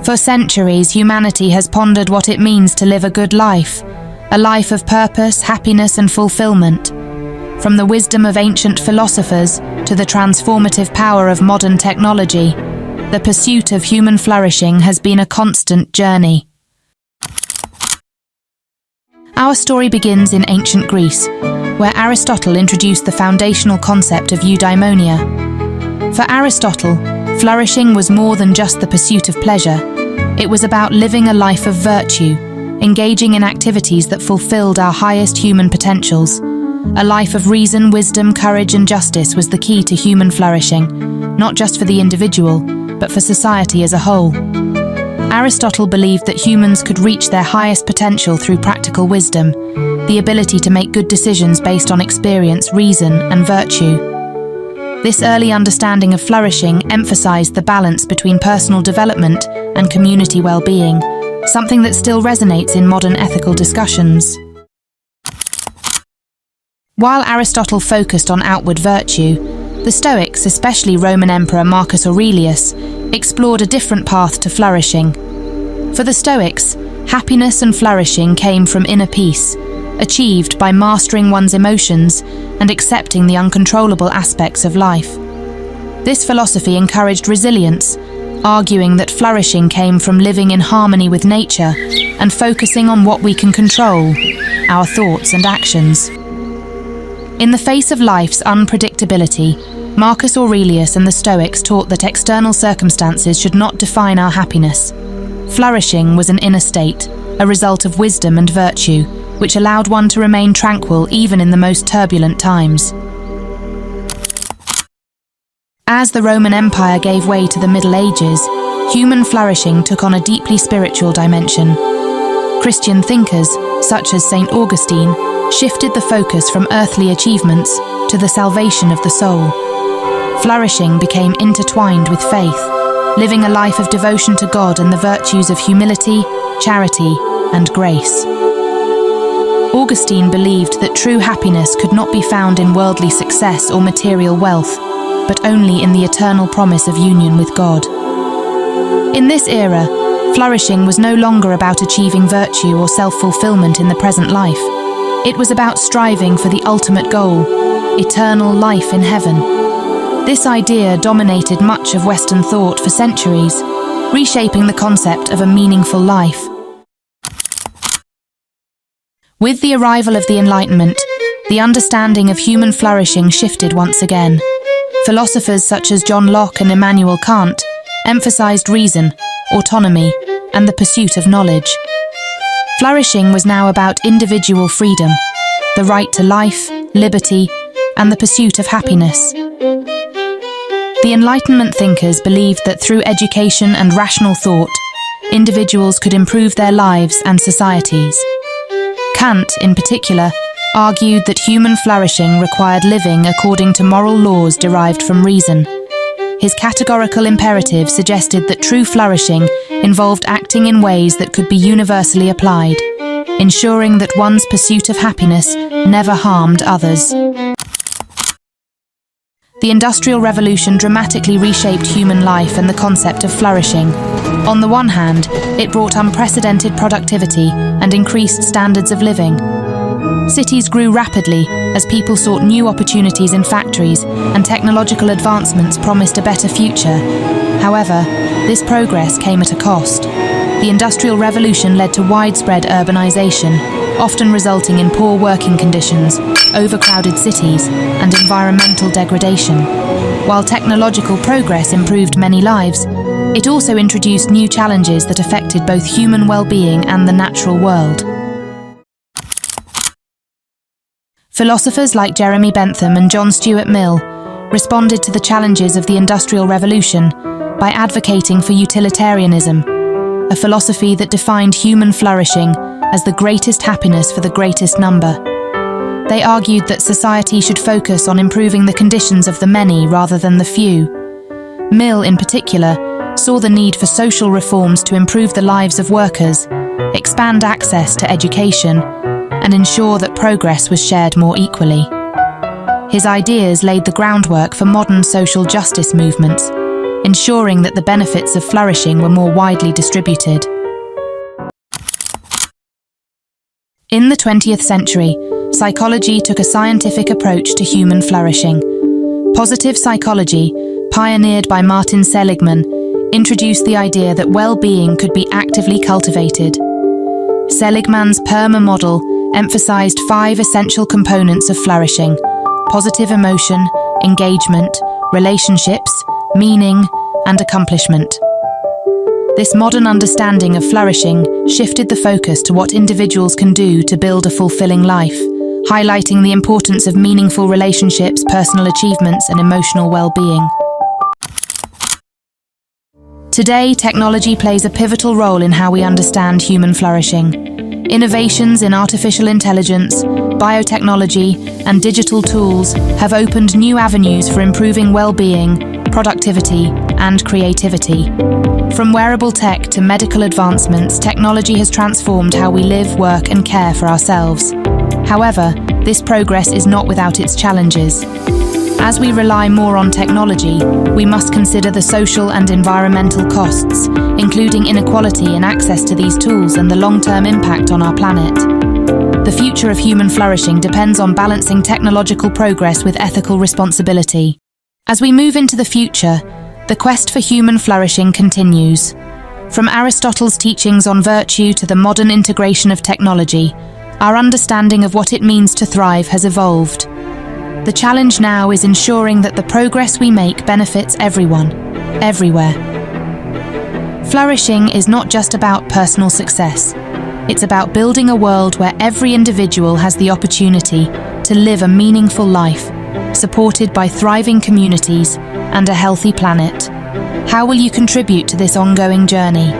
For centuries, humanity has pondered what it means to live a good life, a life of purpose, happiness, and fulfillment. From the wisdom of ancient philosophers to the transformative power of modern technology, the pursuit of human flourishing has been a constant journey. Our story begins in ancient Greece, where Aristotle introduced the foundational concept of eudaimonia. For Aristotle, flourishing was more than just the pursuit of pleasure. It was about living a life of virtue, engaging in activities that fulfilled our highest human potentials. A life of reason, wisdom, courage, and justice was the key to human flourishing, not just for the individual, but for society as a whole. Aristotle believed that humans could reach their highest potential through practical wisdom, the ability to make good decisions based on experience, reason, and virtue. This early understanding of flourishing emphasized the balance between personal development and community well-being, something that still resonates in modern ethical discussions. While Aristotle focused on outward virtue, the Stoics, especially Roman Emperor Marcus Aurelius, explored a different path to flourishing. For the Stoics, happiness and flourishing came from inner peace, achieved by mastering one's emotions and accepting the uncontrollable aspects of life. This philosophy encouraged resilience, arguing that flourishing came from living in harmony with nature and focusing on what we can control, our thoughts and actions. In the face of life's unpredictability, Marcus Aurelius and the Stoics taught that external circumstances should not define our happiness. Flourishing was an inner state, a result of wisdom and virtue, which allowed one to remain tranquil even in the most turbulent times. As the Roman Empire gave way to the Middle Ages, human flourishing took on a deeply spiritual dimension. Christian thinkers, such as St. Augustine, shifted the focus from earthly achievements to the salvation of the soul. Flourishing became intertwined with faith, living a life of devotion to God and the virtues of humility, charity, and grace. Augustine believed that true happiness could not be found in worldly success or material wealth, but only in the eternal promise of union with God. In this era, flourishing was no longer about achieving virtue or self-fulfillment in the present life. It was about striving for the ultimate goal, eternal life in heaven. This idea dominated much of Western thought for centuries, reshaping the concept of a meaningful life. With the arrival of the Enlightenment, the understanding of human flourishing shifted once again. Philosophers such as John Locke and Immanuel Kant emphasized reason, autonomy, and the pursuit of knowledge. Flourishing was now about individual freedom, the right to life, liberty, and the pursuit of happiness. The Enlightenment thinkers believed that through education and rational thought, individuals could improve their lives and societies. Kant, in particular, argued that human flourishing required living according to moral laws derived from reason. His categorical imperative suggested that true flourishing involved acting in ways that could be universally applied, ensuring that one's pursuit of happiness never harmed others. The Industrial Revolution dramatically reshaped human life and the concept of flourishing. On the one hand, it brought unprecedented productivity and increased standards of living. Cities grew rapidly as people sought new opportunities in factories, and technological advancements promised a better future. However, this progress came at a cost. The Industrial Revolution led to widespread urbanization, often resulting in poor working conditions, overcrowded cities, and environmental degradation. While technological progress improved many lives, it also introduced new challenges that affected both human well-being and the natural world. Philosophers like Jeremy Bentham and John Stuart Mill responded to the challenges of the Industrial Revolution by advocating for utilitarianism, a philosophy that defined human flourishing as the greatest happiness for the greatest number. They argued that society should focus on improving the conditions of the many rather than the few. Mill, in particular, saw the need for social reforms to improve the lives of workers, expand access to education, and ensure that progress was shared more equally. His ideas laid the groundwork for modern social justice movements, ensuring that the benefits of flourishing were more widely distributed. In the 20th century, psychology took a scientific approach to human flourishing. Positive psychology, pioneered by Martin Seligman, introduced the idea that well-being could be actively cultivated. Seligman's PERMA model emphasized 5 essential components of flourishing: positive emotion, engagement, relationships, meaning, and accomplishment. This modern understanding of flourishing shifted the focus to what individuals can do to build a fulfilling life, highlighting the importance of meaningful relationships, personal achievements, and emotional well-being. Today, technology plays a pivotal role in how we understand human flourishing. Innovations in artificial intelligence, biotechnology, and digital tools have opened new avenues for improving well-being, productivity, and creativity. From wearable tech to medical advancements, technology has transformed how we live, work, and care for ourselves. However, this progress is not without its challenges. As we rely more on technology, we must consider the social and environmental costs, including inequality in access to these tools and the long-term impact on our planet. The future of human flourishing depends on balancing technological progress with ethical responsibility. As we move into the future, the quest for human flourishing continues. From Aristotle's teachings on virtue to the modern integration of technology, our understanding of what it means to thrive has evolved. The challenge now is ensuring that the progress we make benefits everyone, everywhere. Flourishing is not just about personal success. It's about building a world where every individual has the opportunity to live a meaningful life, supported by thriving communities and a healthy planet. How will you contribute to this ongoing journey?